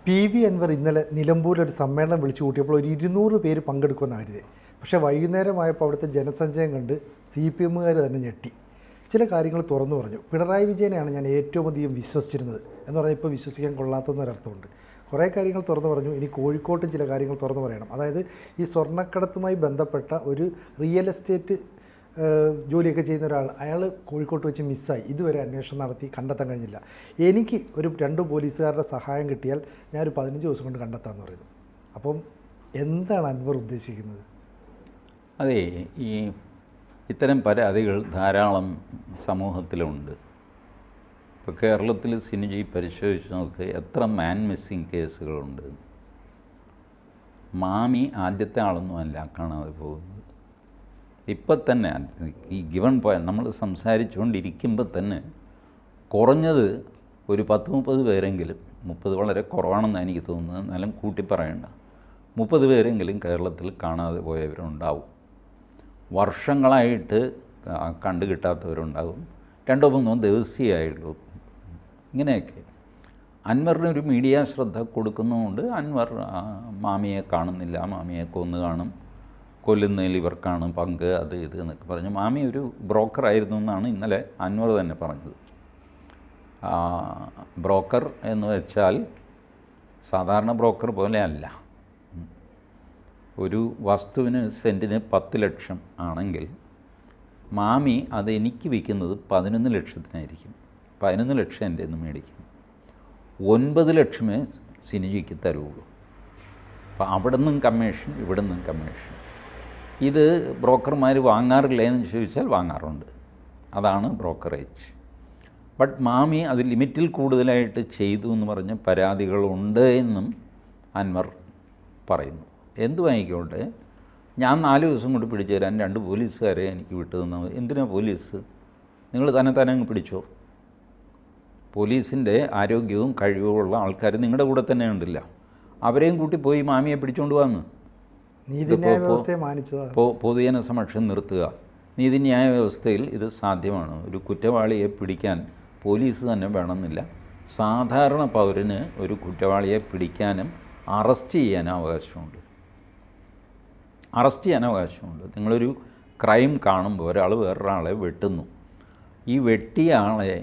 PV. Anwar ഇന്നലെ നിലമ്പൂരിലൊരു സമ്മേളനം വിളിച്ചു കൂട്ടിയപ്പോൾ ഒരു 200 പേര് പങ്കെടുക്കുമെന്ന് കരുതി. പക്ഷേ വൈകുന്നേരമായപ്പോൾ അവിടുത്തെ ജനസഞ്ചയം കണ്ട് CPM-കാർ തന്നെ ഞെട്ടി. ചില കാര്യങ്ങൾ തുറന്നു പറഞ്ഞു. പിണറായി വിജയനെയാണ് ഞാൻ ഏറ്റവും അധികം വിശ്വസിച്ചിരുന്നത് എന്ന് പറഞ്ഞാൽ ഇപ്പോൾ വിശ്വസിക്കാൻ കൊള്ളാത്തെന്നൊരർത്ഥമുണ്ട്. കുറേ കാര്യങ്ങൾ തുറന്നു പറഞ്ഞു. ഇനി കോഴിക്കോട്ടും ചില കാര്യങ്ങൾ തുറന്നു പറയണം. അതായത് ഈ സ്വർണ്ണക്കടത്തുമായി ബന്ധപ്പെട്ട ഒരു റിയൽ എസ്റ്റേറ്റ് ജോലിയൊക്കെ ചെയ്യുന്ന ഒരാൾ, അയാൾ കോഴിക്കോട്ട് വെച്ച് മിസ്സായി. ഇതുവരെ അന്വേഷണം നടത്തി കണ്ടെത്താൻ കഴിഞ്ഞില്ല. എനിക്ക് ഒരു 2 പോലീസുകാരുടെ സഹായം കിട്ടിയാൽ ഞാനൊരു 15 ദിവസം കൊണ്ട് കണ്ടെത്താമെന്ന് പറയുന്നു. അപ്പം എന്താണ് അൻവർ ഉദ്ദേശിക്കുന്നത്? അതെ, ഈ ഇത്തരം പരാതികൾ ധാരാളം സമൂഹത്തിലുണ്ട്. ഇപ്പോൾ കേരളത്തിൽ സിനിജി പരിശോധിച്ച് നോക്ക്, എത്ര മാൻ മിസ്സിങ് കേസുകളുണ്ട്. മാമി ആദ്യത്തെ ആളൊന്നുമല്ല കാണാതെ പോകുന്നത്. ഇപ്പം തന്നെ ഈ ഗിവൺ പോയിന്റ് നമ്മൾ സംസാരിച്ചുകൊണ്ടിരിക്കുമ്പോൾ തന്നെ കുറഞ്ഞത് ഒരു 10-30 പേരെങ്കിലും, 30 വളരെ കുറവാണെന്ന് എനിക്ക് തോന്നുന്നത്, എന്നാലും കൂട്ടി പറയണ്ട, 30 പേരെങ്കിലും കേരളത്തിൽ കാണാതെ പോയവരുണ്ടാവും. വർഷങ്ങളായിട്ട് കണ്ടു കിട്ടാത്തവരുണ്ടാകും. 2-3 ദിവസമായുള്ളൂ. ഇങ്ങനെയൊക്കെ അൻവറിനൊരു മീഡിയ ശ്രദ്ധ കൊടുക്കുന്നതുകൊണ്ട് അൻവർ മാമിയെ കാണുന്നില്ല, മാമിയെ കൊന്നു കാണും, കൊല്ലുന്നതിൽ ഇവർക്കാണ് പങ്ക്, അത് ഇത് എന്നൊക്കെ പറഞ്ഞു. മാമി ഒരു ബ്രോക്കറായിരുന്നു എന്നാണ് ഇന്നലെ അൻവർ തന്നെ പറഞ്ഞത്. ബ്രോക്കർ എന്ന് വെച്ചാൽ സാധാരണ ബ്രോക്കർ പോലെ അല്ല. ഒരു വസ്തുവിന് സെൻറ്റിന് 10 ലക്ഷം ആണെങ്കിൽ മാമി അത് എനിക്ക് വിൽക്കുന്നത് 11 ലക്ഷത്തിനായിരിക്കും. 11 ലക്ഷം എൻ്റെ നിന്ന് മേടിക്കും. 9 ലക്ഷമേ സിനിജിക്ക് തരുള്ളൂ. അപ്പോൾ അവിടെ നിന്നും കമ്മീഷൻ, ഇവിടെ നിന്നും കമ്മീഷൻ. ഇത് ബ്രോക്കർമാർ വാങ്ങാറില്ല എന്ന് ചോദിച്ചാൽ വാങ്ങാറുണ്ട്. അതാണ് ബ്രോക്കറേജ്. ബട്ട് മാമി അത് ലിമിറ്റിൽ കൂടുതലായിട്ട് ചെയ്തു എന്ന് പറഞ്ഞ് പരാതികളുണ്ട് എന്നും അൻവർ പറയുന്നു. എന്തു വാങ്ങിക്കോട്ടെ, ഞാൻ 4 ദിവസം കൊണ്ട് പിടിച്ചു തരാൻ 2 പോലീസുകാരെ എനിക്ക് വിട്ടു തന്നാൽ മതി. എന്തിനാ പോലീസ്? നിങ്ങൾ തന്നെ അങ്ങ് പിടിച്ചോ. പോലീസിൻ്റെ ആരോഗ്യവും കഴിവുമുള്ള ആൾക്കാർ നിങ്ങളുടെ കൂടെ തന്നെ ഉണ്ടില്ല. അവരെയും കൂട്ടി പോയി മാമിയെ പിടിച്ചുകൊണ്ട് വന്ന് പൊതുജന സമക്ഷം നിർത്തുക. നീതിന്യായ വ്യവസ്ഥയിൽ ഇത് സാധ്യമാണ്. ഒരു കുറ്റവാളിയെ പിടിക്കാൻ പോലീസ് തന്നെ വേണമെന്നില്ല. സാധാരണ പൗരന് ഒരു കുറ്റവാളിയെ പിടിക്കാനും അറസ്റ്റ് ചെയ്യാനും അവകാശമുണ്ട്. നിങ്ങളൊരു ക്രൈം കാണുമ്പോൾ ഒരാൾ വേറൊരാളെ വെട്ടുന്നു. ഈ വെട്ടിയ ആളെ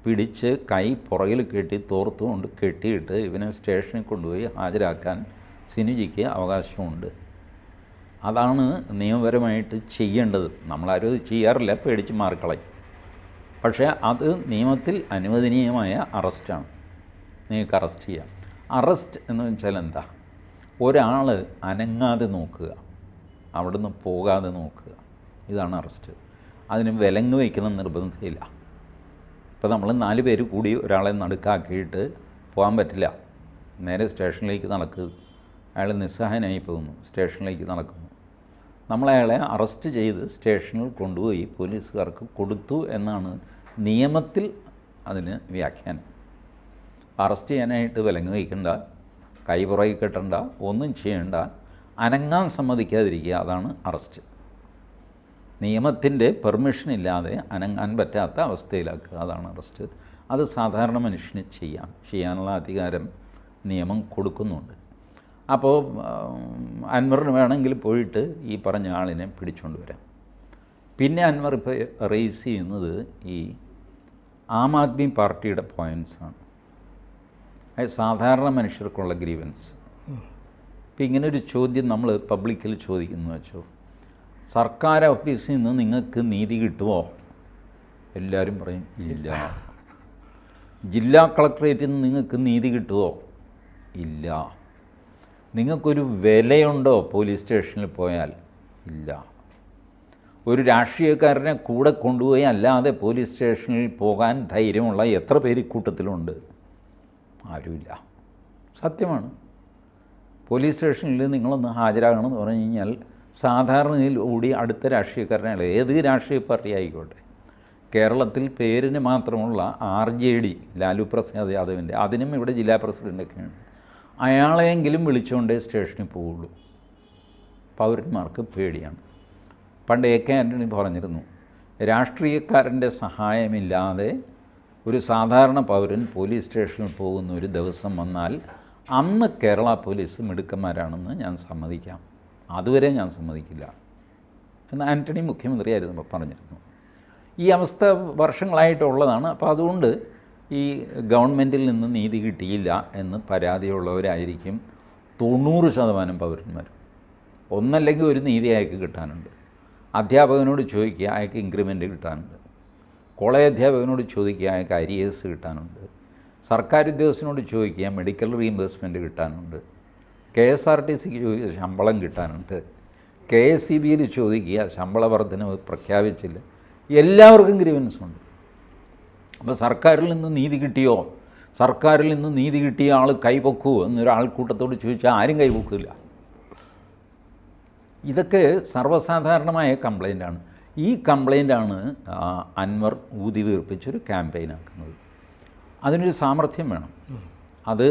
പിടിച്ച് കൈ പുറകിൽ കെട്ടി തോർത്തുകൊണ്ട് കെട്ടിയിട്ട് ഇവനെ സ്റ്റേഷനിൽ കൊണ്ടുപോയി ഹാജരാക്കാൻ സിനിജിക്ക് അവകാശമുണ്ട്. അതാണ് നിയമപരമായിട്ട് ചെയ്യേണ്ടത്. നമ്മളാരും അത് ചെയ്യാറില്ല, പേടിച്ച് മാറിക്കളയും. പക്ഷേ അത് നിയമത്തിൽ അനുവദനീയമായ അറസ്റ്റാണ്. നിങ്ങൾക്ക് അറസ്റ്റ് ചെയ്യാം. അറസ്റ്റ് എന്ന് വെച്ചാൽ എന്താ? ഒരാൾ അനങ്ങാതെ നോക്കുക, അവിടുന്ന് പോകാതെ നോക്കുക. ഇതാണ് അറസ്റ്റ്. അതിന് വിലങ്ങ് വയ്ക്കണം നിർബന്ധമില്ല. ഇപ്പോൾ നമ്മൾ 4 പേര് കൂടി ഒരാളെ നടുക്കാക്കിയിട്ട് പോകാൻ പറ്റില്ല. നേരെ സ്റ്റേഷനിലേക്ക് നടക്കുക. അയാൾ നിസ്സഹായനായി പോകുന്നു, സ്റ്റേഷനിലേക്ക് നടക്കുന്നു. നമ്മളയാളെ അറസ്റ്റ് ചെയ്ത് സ്റ്റേഷനിൽ കൊണ്ടുപോയി പോലീസുകാർക്ക് കൊടുത്തു എന്നാണ് നിയമത്തിൽ അതിന് വ്യാഖ്യാനം. അറസ്റ്റ് ചെയ്യാനായിട്ട് വിലങ്ങ് വയ്ക്കണ്ട, കൈ പുറകിൽ കെട്ടണ്ട, ഒന്നും ചെയ്യണ്ട, അനങ്ങാൻ സമ്മതിക്കാതിരിക്കുക. അതാണ് അറസ്റ്റ്. നിയമത്തിൻ്റെ പെർമിഷൻ ഇല്ലാതെ അനങ്ങാൻ പറ്റാത്ത അവസ്ഥയിലാക്കുക, അതാണ് അറസ്റ്റ്. അത് സാധാരണ മനുഷ്യന് ചെയ്യാനുള്ള അധികാരം നിയമം കൊടുക്കുന്നുണ്ട്. അപ്പോൾ അൻവറിന് വേണമെങ്കിൽ പോയിട്ട് ഈ പറഞ്ഞ ആളിനെ പിടിച്ചുകൊണ്ട് വരാം. പിന്നെ അൻവർ ഇപ്പോൾ റേസ് ചെയ്യുന്നത് ഈ ആം ആദ്മി പാർട്ടിയുടെ പോയിൻറ്റ്സാണ്. സാധാരണ മനുഷ്യർക്കുള്ള ഗ്രീവൻസ്. ഇപ്പം ഇങ്ങനൊരു ചോദ്യം നമ്മൾ പബ്ലിക്കിൽ ചോദിക്കുന്നു വെച്ചോ, സർക്കാർ ഓഫീസിൽ നിന്ന് നിങ്ങൾക്ക് നീതി കിട്ടുമോ? എല്ലാവരും പറയും ഇല്ല. ജില്ലാ കളക്ടറേറ്റിൽ നിന്ന് നിങ്ങൾക്ക് നീതി കിട്ടുമോ? ഇല്ല. നിങ്ങൾക്കൊരു വിലയുണ്ടോ പോലീസ് സ്റ്റേഷനിൽ പോയാൽ? ഇല്ല. ഒരു രാഷ്ട്രീയക്കാരനെ കൂടെ കൊണ്ടുപോയി അല്ലാതെ പോലീസ് സ്റ്റേഷനിൽ പോകാൻ ധൈര്യമുള്ള എത്ര പേര് കൂട്ടത്തിലുണ്ട്? ആരുമില്ല. സത്യമാണ്. പോലീസ് സ്റ്റേഷനിൽ നിങ്ങളൊന്ന് ഹാജരാകണമെന്ന് പറഞ്ഞു കഴിഞ്ഞാൽ സാധാരണയിൽ കൂടി അടുത്ത രാഷ്ട്രീയക്കാരനാണ്, ഏത് രാഷ്ട്രീയ പാർട്ടി ആയിക്കോട്ടെ. കേരളത്തിൽ പേരിന് മാത്രമുള്ള RJD ലാലു പ്രസാദ് യാദവിൻ്റെ, അതിനും ഇവിടെ ജില്ലാ പ്രസിഡൻ്റൊക്കെയാണ്. അയാളെയെങ്കിലും വിളിച്ചുകൊണ്ടേ സ്റ്റേഷനിൽ പോവുള്ളൂ. പൗരന്മാർക്ക് പേടിയാണ്. പണ്ട് AK ആൻ്റണി പറഞ്ഞിരുന്നു, രാഷ്ട്രീയക്കാരൻ്റെ സഹായമില്ലാതെ ഒരു സാധാരണ പൗരൻ പോലീസ് സ്റ്റേഷനിൽ പോകുന്ന ഒരു ദിവസം വന്നാൽ അന്ന് കേരള പോലീസ് മിടുക്കന്മാരാണെന്ന് ഞാൻ സമ്മതിക്കാം, അതുവരെ ഞാൻ സമ്മതിക്കില്ല എന്ന് ആൻ്റണി മുഖ്യമന്ത്രിയായിരുന്നപ്പോൾ പറഞ്ഞിരുന്നു. ഈ അവസ്ഥ വർഷങ്ങളായിട്ടുള്ളതാണ്. അപ്പോൾ അതുകൊണ്ട് ഈ ഗവൺമെൻറ്റിൽ നിന്ന് നീതി കിട്ടിയില്ല എന്ന് പരാതിയുള്ളവരായിരിക്കും 90% പൗരന്മാരും. ഒന്നല്ലെങ്കിൽ ഒരു നീതി അയാൾക്ക് കിട്ടാനുണ്ട്. അധ്യാപകനോട് ചോദിക്കുക, അയാൾക്ക് ഇൻക്രിമെൻ്റ് കിട്ടാനുണ്ട്. കോളേജ് അധ്യാപകനോട് ചോദിക്കുക, അയാൾക്ക് അരിയേഴ്സ് കിട്ടാനുണ്ട്. സർക്കാർ ഉദ്യോഗസ്ഥനോട് ചോദിക്കുക, മെഡിക്കൽ റീഇംബേഴ്സ്മെൻറ്റ് കിട്ടാനുണ്ട്. KSRTCക്ക് ചോദിക്കുക, ശമ്പളം കിട്ടാനുണ്ട്. KSEBയിൽ ചോദിക്കുക, ശമ്പള വർധനവ് പ്രഖ്യാപിച്ചില്ല. എല്ലാവർക്കും ഗ്രീവൻസ് ഉണ്ട്. അപ്പോൾ സർക്കാരിൽ നിന്ന് നീതി കിട്ടിയോ, സർക്കാരിൽ നിന്ന് നീതി കിട്ടിയ ആൾ കൈപൊക്കുമോ എന്നൊരാൾക്കൂട്ടത്തോട് ചോദിച്ചാൽ ആരും കൈപൊക്കില്ല. ഇതൊക്കെ സർവ്വസാധാരണമായ കംപ്ലൈൻ്റാണ്. ഈ കംപ്ലൈൻ്റാണ് അൻവർ ഊതി വീർപ്പിച്ചൊരു ക്യാമ്പയിനാക്കുന്നത്. അതിനൊരു സാമർഥ്യം വേണം. അത്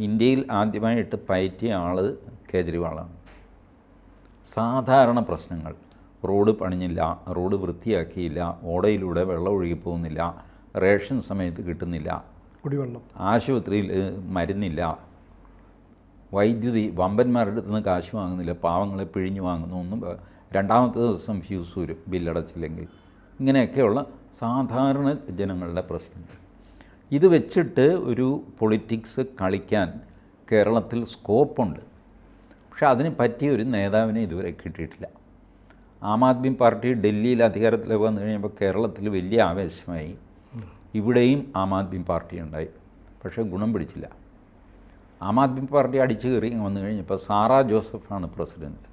ഇന്ത്യയിൽ ആദ്യമായിട്ട് പയറ്റിയ ആൾ കേജ്രിവാളാണ്. സാധാരണ പ്രശ്നങ്ങൾ, റോഡ് പണിഞ്ഞില്ല, റോഡ് വൃത്തിയാക്കിയില്ല, ഓടയിലൂടെ വെള്ളം ഒഴുകി പോകുന്നില്ല, റേഷൻ സമയത്ത് കിട്ടുന്നില്ല, കുടിവെള്ളം, ആശുപത്രിയിൽ മരുന്നില്ല, വൈദ്യുതി വമ്പന്മാരുടെ അടുത്ത് നിന്ന് കാശ് വാങ്ങുന്നില്ല, പാവങ്ങളെ പിഴിഞ്ഞു വാങ്ങുന്നു, ഒന്നും രണ്ടാമത്തെ ദിവസം ഫ്യൂസ് വരും ബില്ലടച്ചില്ലെങ്കിൽ. ഇങ്ങനെയൊക്കെയുള്ള സാധാരണ ജനങ്ങളുടെ പ്രശ്നങ്ങൾ. ഇത് വെച്ചിട്ട് ഒരു പൊളിറ്റിക്സ് കളിക്കാൻ കേരളത്തിൽ സ്കോപ്പുണ്ട്. പക്ഷെ അതിന് പറ്റിയ ഒരു നേതാവിനെ ഇതുവരെ കിട്ടിയിട്ടില്ല. ആം ആദ്മി പാർട്ടി ഡൽഹിയിൽ അധികാരത്തിലേക്ക് വന്നു കഴിഞ്ഞപ്പോൾ കേരളത്തിൽ വലിയ ആവേശമായി. ഇവിടെയും ആം ആദ്മി പാർട്ടി ഉണ്ടായി, പക്ഷേ ഗുണം പിടിച്ചില്ല. ആം ആദ്മി പാർട്ടി അടിച്ചു കയറി വന്നു കഴിഞ്ഞപ്പോൾ സാറാ ജോസഫാണ് പ്രസിഡൻറ്റ്.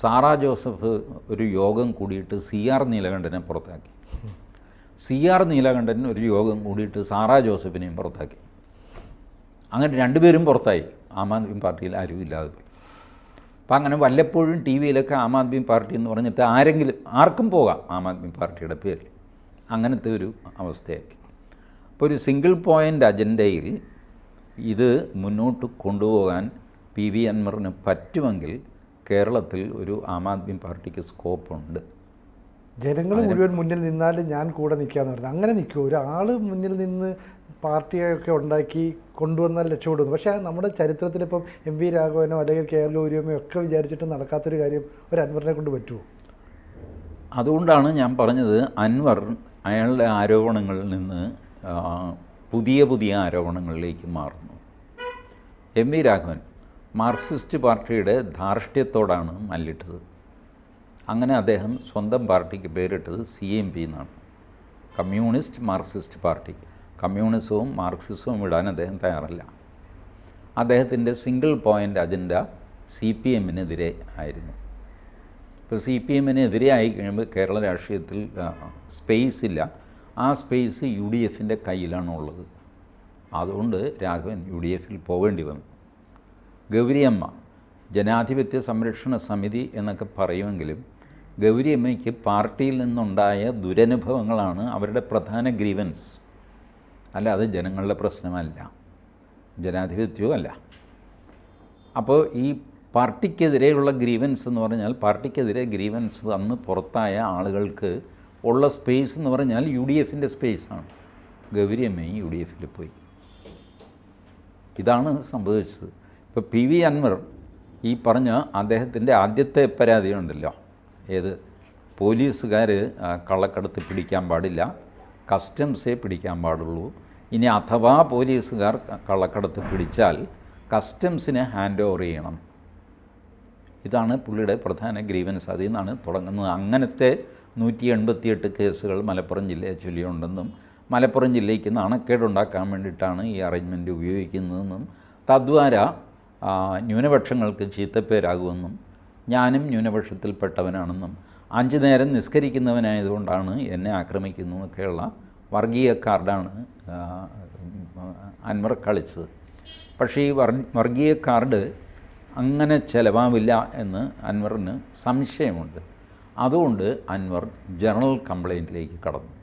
സാറാ ജോസഫ് ഒരു യോഗം കൂടിയിട്ട് CR നീലകണ്ഠനെ പുറത്താക്കി. CR നീലകണ്ഠൻ ഒരു യോഗം കൂടിയിട്ട് സാറാ ജോസഫിനെയും പുറത്താക്കി. അങ്ങനെ രണ്ടുപേരും പുറത്തായി. ആം ആദ്മി പാർട്ടിയിൽ ആരും ഇല്ലാതെ പോയി. അപ്പം അങ്ങനെ വല്ലപ്പോഴും ടി വിയിലൊക്കെ ആം ആദ്മി പാർട്ടി എന്ന് പറഞ്ഞിട്ട് ആർക്കും പോകാം ആം ആദ്മി പാർട്ടിയുടെ പേരിൽ. അങ്ങനത്തെ ഒരു അവസ്ഥയാക്കി. അപ്പോൾ ഒരു സിംഗിൾ പോയിൻ്റ് അജണ്ടയിൽ ഇത് മുന്നോട്ട് കൊണ്ടുപോകാൻ PV അൻവറിന് പറ്റുമെങ്കിൽ കേരളത്തിൽ ഒരു ആം ആദ്മി പാർട്ടിക്ക് സ്കോപ്പുണ്ട്. ജനങ്ങൾ മുഴുവൻ മുന്നിൽ നിന്നാലും ഞാൻ കൂടെ നിൽക്കാമെന്ന് പറഞ്ഞത്. അങ്ങനെ നിൽക്കുമോ? ഒരാൾ മുന്നിൽ നിന്ന് പാർട്ടിയൊക്കെ ഉണ്ടാക്കി കൊണ്ടുവന്നാൽ രക്ഷപ്പെടുന്നു. പക്ഷേ നമ്മുടെ ചരിത്രത്തിലിപ്പം MV രാഘവനോ അല്ലെങ്കിൽ KR ഗൗരിയമ്മയോ ഒക്കെ വിചാരിച്ചിട്ട് നടക്കാത്തൊരു കാര്യം ഒരു അൻവറിനെ കൊണ്ട് പറ്റുമോ? അതുകൊണ്ടാണ് ഞാൻ പറഞ്ഞത്, അൻവർ അയാളുടെ ആരോപണങ്ങളിൽ നിന്ന് പുതിയ പുതിയ ആരോപണങ്ങളിലേക്ക് മാറുന്നു. MV രാഘവൻ മാർക്സിസ്റ്റ് പാർട്ടിയുടെ ധാർഷ്ട്യത്തോടാണ് മല്ലിട്ടത്. അങ്ങനെ അദ്ദേഹം സ്വന്തം പാർട്ടിക്ക് പേരിട്ടത് CMP എന്നാണ്, കമ്മ്യൂണിസ്റ്റ് മാർക്സിസ്റ്റ് പാർട്ടി. കമ്മ്യൂണിസവും മാർക്സിസവും വിടാൻ അദ്ദേഹം തയ്യാറല്ല. അദ്ദേഹത്തിൻ്റെ സിംഗിൾ പോയിൻ്റ് അജണ്ട CPM-നെതിരെ ആയിരുന്നു. ഇപ്പോൾ CPM-നെതിരെ ആയി കഴിയുമ്പോൾ കേരള രാഷ്ട്രീയത്തിൽ സ്പേസ് ഇല്ല. ആ സ്പേസ് UDF-ൻ്റെ കയ്യിലാണുള്ളത്. അതുകൊണ്ട് രാഘവൻ UDF-ൽ പോകേണ്ടി വന്നു. ഗൗരിയമ്മ ജനാധിപത്യ സംരക്ഷണ സമിതി എന്നൊക്കെ പറയുമെങ്കിലും ഗൗരിയമ്മയ്ക്ക് പാർട്ടിയിൽ നിന്നുണ്ടായ ദുരനുഭവങ്ങളാണ് അവരുടെ പ്രധാന ഗ്രീവൻസ്. അല്ലാതെ ജനങ്ങളുടെ പ്രശ്നമല്ല, ജനാധിപത്യവും അല്ല. അപ്പോൾ ഈ പാർട്ടിക്കെതിരെയുള്ള ഗ്രീവൻസ് എന്ന് പറഞ്ഞാൽ, പാർട്ടിക്കെതിരെ ഗ്രീവൻസ് വന്ന് പുറത്തായ ആളുകൾക്ക് ഉള്ള സ്പേസ് എന്ന് പറഞ്ഞാൽ UDF-ൻ്റെ സ്പേസാണ്. ഗൗരിയമ്മയും UDF-ൽ പോയി. ഇതാണ് സംഭവിച്ചത്. ഇപ്പോൾ PV അൻവർ ഈ പറഞ്ഞ അദ്ദേഹത്തിൻ്റെ ആദ്യത്തെ പരാതി ഉണ്ടല്ലോ, ഏത് പോലീസുകാർ കള്ളക്കടത്ത് പിടിക്കാൻ പാടില്ല, കസ്റ്റംസേ പിടിക്കാൻ പാടുള്ളൂ. ഇനി അഥവാ പോലീസുകാർ കള്ളക്കടത്ത് പിടിച്ചാൽ കസ്റ്റംസിനെ ഹാൻഡ് ഓവർ ചെയ്യണം. ഇതാണ് പുള്ളിയുടെ പ്രധാന ഗ്രീവൻസ്. അതിൽ നിന്നാണ് തുടങ്ങുന്നത്. അങ്ങനത്തെ 188 കേസുകൾ മലപ്പുറം ജില്ലയെ ചൊല്ലിയുണ്ടെന്നും മലപ്പുറം ജില്ലയ്ക്ക് നാണക്കേടുണ്ടാക്കാൻ വേണ്ടിയിട്ടാണ് ഈ അറേഞ്ച്മെൻറ്റ് ഉപയോഗിക്കുന്നതെന്നും തദ്വാര ന്യൂനപക്ഷങ്ങൾക്ക് ചീത്തപ്പേരാകുമെന്നും ഞാനും ന്യൂനപക്ഷത്തിൽപ്പെട്ടവനാണെന്നും 5 നേരം നിസ്കരിക്കുന്നവനായതുകൊണ്ടാണ് എന്നെ ആക്രമിക്കുന്നതൊക്കെയുള്ള വർഗീയ കാർഡാണ് അൻവർ കളിച്ചത്. പക്ഷേ ഈ വർഗീയ കാർഡ് അങ്ങനെ ചിലവാവില്ല എന്ന് അൻവറിന് സംശയമുണ്ട്. അതുകൊണ്ട് അൻവർ ജനറൽ കംപ്ലയിൻറ്റിലേക്ക് കടന്നു.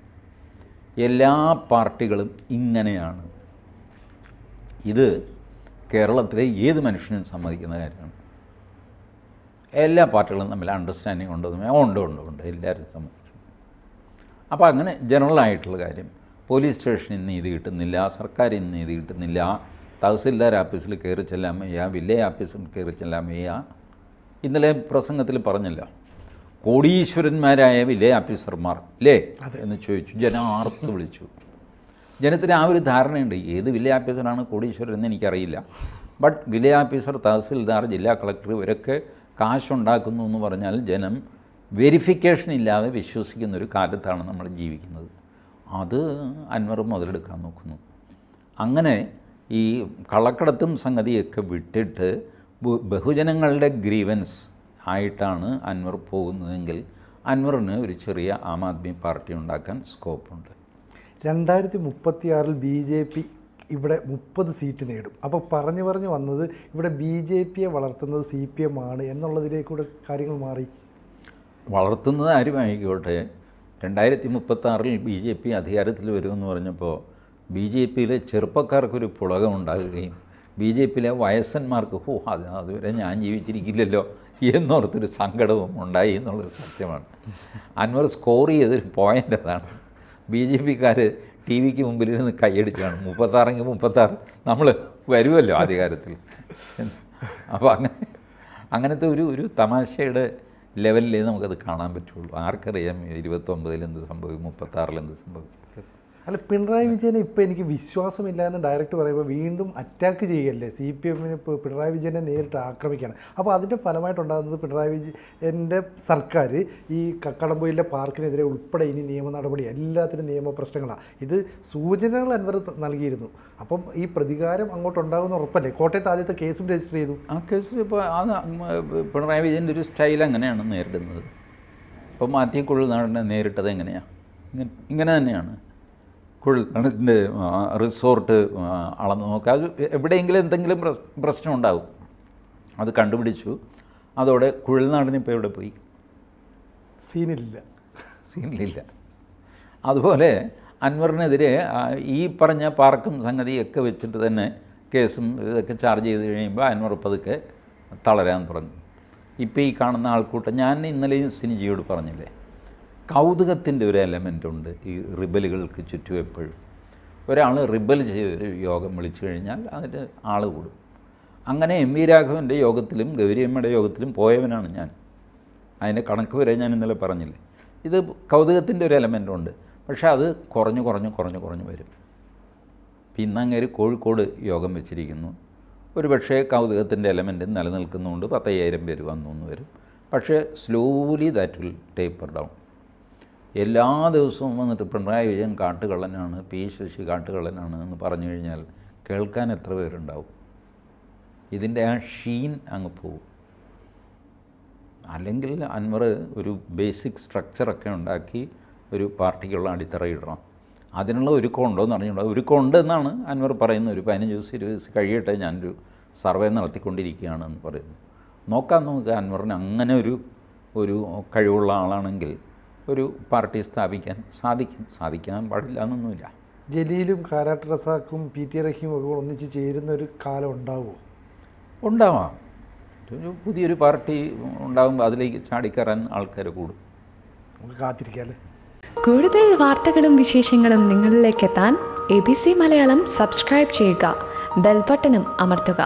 എല്ലാ പാർട്ടികളും ഇങ്ങനെയാണ്. ഇത് കേരളത്തിലെ ഏത് മനുഷ്യനും സമ്മതിക്കുന്ന കാര്യമാണ്. എല്ലാ പാർട്ടികളും തമ്മിൽ അണ്ടർസ്റ്റാൻഡിങ് ഉണ്ട്, എല്ലാവരും സമ്മതിക്കും. അപ്പോൾ അങ്ങനെ ജനറലായിട്ടുള്ള കാര്യം, പോലീസ് സ്റ്റേഷനിൽ നീതി കിട്ടുന്നില്ല, സർക്കാരിൽ നിന്ന് നീതി കിട്ടുന്നില്ല, തഹസിൽദാർ ഓഫീസിൽ കയറി ചെല്ലാൻ വയ്യ, വില്ലേജ് ഓഫീസിൽ കയറി ചെല്ലാൻ വയ്യ. ഇന്നലെ പ്രസംഗത്തിൽ പറഞ്ഞില്ല, കോടീശ്വരന്മാരായ വില്ലേജ് ഓഫീസർമാർ ഇല്ലേ എന്ന് ചോദിച്ചു. ജനം ആർത്ത് വിളിച്ചു. ജനത്തിന് ആ ഒരു ധാരണയുണ്ട്, ഏത് വില്ലേജ് ഓഫീസറാണ് കോടീശ്വരൻ എന്ന് എനിക്കറിയില്ല. ബട്ട് വില്ലേജ് ഓഫീസർ, തഹസിൽദാർ, ജില്ലാ കളക്ടർ ഇവരൊക്കെ കാശുണ്ടാക്കുന്നു എന്ന് പറഞ്ഞാൽ ജനം വെരിഫിക്കേഷൻ ഇല്ലാതെ വിശ്വസിക്കുന്നൊരു കാലത്താണ് നമ്മൾ ജീവിക്കുന്നത്. അത് അൻവർ മുതലെടുക്കാൻ നോക്കുന്നു. അങ്ങനെ ഈ കള്ളക്കടത്തും സംഗതിയൊക്കെ വിട്ടിട്ട് ബഹുജനങ്ങളുടെ ഗ്രീവൻസ് ആയിട്ടാണ് അൻവർ പോകുന്നതെങ്കിൽ അൻവറിന് ഒരു ചെറിയ ആം ആദ്മി പാർട്ടി ഉണ്ടാക്കാൻ സ്കോപ്പുണ്ട്. 2036 BJP ഇവിടെ 30 സീറ്റ് നേടും. അപ്പോൾ പറഞ്ഞു വന്നത് ഇവിടെ BJPയെ വളർത്തുന്നത് CPM ആണ് എന്നുള്ളതിലേക്കൂടെ കാര്യങ്ങൾ മാറി. വളർത്തുന്നത് ആരുമായിക്കോട്ടെ, 2036 BJP അധികാരത്തിൽ വരുമെന്ന് പറഞ്ഞപ്പോൾ BJPയിലെ ചെറുപ്പക്കാർക്കൊരു പുളകം ഉണ്ടാകുകയും BJPയിലെ വയസ്സന്മാർക്ക് അതുവരെ ഞാൻ ജീവിച്ചിരിക്കില്ലല്ലോ എന്നോർത്തൊരു സങ്കടവും ഉണ്ടായി എന്നുള്ളൊരു സത്യമാണ്. അൻവർ സ്കോർ ചെയ്തൊരു പോയിൻ്റ് അതാണ്. BJPക്കാർ TV-ക്ക് മുമ്പിലിരുന്ന് കൈയടിച്ചാണ് 36 നമ്മൾ വരുമല്ലോ അധികാരത്തിൽ. അപ്പോൾ അങ്ങനത്തെ ഒരു തമാശയുടെ ലെവലിലേ നമുക്കത് കാണാൻ പറ്റുള്ളൂ. ആർക്കറിയാം 29 എന്ത് സംഭവിക്കും, 36 എന്ത് സംഭവിക്കും. അല്ല, പിണറായി വിജയനെ ഇപ്പോൾ എനിക്ക് വിശ്വാസമില്ല എന്ന് ഡയറക്റ്റ് പറയുമ്പോൾ വീണ്ടും അറ്റാക്ക് ചെയ്യല്ലേ CPM-ന്. ഇപ്പോൾ പിണറായി വിജയനെ നേരിട്ട് ആക്രമിക്കുകയാണ്. അപ്പോൾ അതിൻ്റെ ഫലമായിട്ടുണ്ടാകുന്നത് പിണറായി വിജയൻ്റെ സർക്കാർ ഈ കക്കടംപൊയിലെ പാർക്കിനെതിരെ ഉൾപ്പെടെ ഇനി നിയമ നടപടി, എല്ലാത്തിനും നിയമ പ്രശ്നങ്ങളാണ്. ഇത് സൂചനകൾ അൻവർ നൽകിയിരുന്നു. അപ്പം ഈ പ്രതികാരം അങ്ങോട്ടുണ്ടാകുന്ന ഉറപ്പല്ലേ? കോട്ടയത്ത് ആദ്യത്തെ കേസും രജിസ്റ്റർ ചെയ്തു. ആ കേസിൽ ഇപ്പോൾ പിണറായി വിജയൻ്റെ ഒരു സ്റ്റൈൽ അങ്ങനെയാണ് നേരിടുന്നത്. ഇപ്പോൾ മാത്യു കുഴൽനാടനെ നേരിട്ടത് എങ്ങനെയാണ്? ഇങ്ങനെ തന്നെയാണ്. കുഴൽനാടിൻ്റെ റിസോർട്ട് അളന്ന് നോക്കുക, അത് എവിടെയെങ്കിലും എന്തെങ്കിലും പ്രശ്നം ഉണ്ടാകും. അത് കണ്ടുപിടിച്ചു. അതോടെ കുഴൽനാടിനിപ്പോൾ എവിടെ പോയി? സീനിലില്ല. അതുപോലെ അൻവറിനെതിരെ ഈ പറഞ്ഞ പാർക്കും സംഗതിയൊക്കെ വെച്ചിട്ട് തന്നെ കേസും ഇതൊക്കെ ചാർജ് ചെയ്ത് കഴിയുമ്പോൾ അൻവർ പതുക്കെ തളരാൻ തുടങ്ങി. ഇപ്പോൾ ഈ കാണുന്ന ആൾക്കൂട്ടം, ഞാൻ ഇന്നലെയും സിനിജിയോട് പറഞ്ഞില്ലേ, കൗതുകത്തിൻ്റെ ഒരു എലമെൻ്റ് ഉണ്ട് ഈ റിബലുകൾക്ക് ചുറ്റും. എപ്പോഴും ഒരാൾ റിബൽ ചെയ്തൊരു യോഗം വിളിച്ചു കഴിഞ്ഞാൽ അതിൻ്റെ ആൾ കൂടും. അങ്ങനെ MV രാഘവൻ്റെ യോഗത്തിലും ഗൗരിയമ്മയുടെ യോഗത്തിലും പോയവനാണ് ഞാൻ. അതിൻ്റെ കണക്ക് വരെ ഞാൻ ഇന്നലെ പറഞ്ഞില്ലേ. ഇത് കൗതുകത്തിൻ്റെ ഒരു എലമെൻ്റ് ഉണ്ട്. പക്ഷേ അത് കുറഞ്ഞു വരും. ഇന്നങ്ങേര് കോഴിക്കോട് യോഗം വെച്ചിരിക്കുന്നു. ഒരു പക്ഷേ കൗതുകത്തിൻ്റെ എലമെൻറ്റ് നിലനിൽക്കുന്നുണ്ട്. 10,000 പേര് വന്നു എന്ന് വരും. പക്ഷേ slowly that will taper down. എല്ലാ ദിവസവും വന്നിട്ട് പിണറായി വിജയൻ കാട്ടുകള്ളനാണ്, P ശശി കാട്ടുകള്ളനാണ് എന്ന് പറഞ്ഞു കഴിഞ്ഞാൽ കേൾക്കാൻ എത്ര പേരുണ്ടാവും? ഇതിൻ്റെ ആ ഷീൻ അങ്ങ് പോകും. അല്ലെങ്കിൽ അൻവർ ഒരു ബേസിക് സ്ട്രക്ചറൊക്കെ ഉണ്ടാക്കി ഒരു പാർട്ടിക്കുള്ള അടിത്തറയിടണം. അതിനുള്ള ഒരുക്കമുണ്ടോ എന്ന് അറിഞ്ഞുകൂടാ. ഒരുക്കമുണ്ട് എന്നാണ് അൻവർ പറയുന്നത്. ഒരു 15-20 ദിവസം കഴിയട്ടെ, ഞാനൊരു സർവേ നടത്തിക്കൊണ്ടിരിക്കുകയാണെന്ന് പറയുന്നു. നോക്കാം നമുക്ക്. അൻവറിന് അങ്ങനെ ഒരു കഴിവുള്ള ആളാണെങ്കിൽ ഒരു പാർട്ടി സ്ഥാപിക്കാൻ സാധിക്കാൻ പാടില്ല എന്നൊന്നുമില്ല. ജലീലും കാരാട്ട് റസാഖും PT റഹീമും ഒക്കെ ഒന്നിച്ച് ചേരുന്ന ഒരു കാലം ഉണ്ടാവുമോ? ഉണ്ടാവാം. ഒരു പുതിയൊരു പാർട്ടി ഉണ്ടാകുമ്പോൾ അതിലേക്ക് ചാടിക്കയറാൻ ആൾക്കാർ കൂടും. നമുക്ക് കാത്തിരിക്കാമല്ലേ. കൂടുതൽ വാർത്തകളും വിശേഷങ്ങളും നിങ്ങളിലേക്ക് എത്താൻ ABC മലയാളം സബ്സ്ക്രൈബ് ചെയ്യുക, ബെൽ ബട്ടണും അമർത്തുക.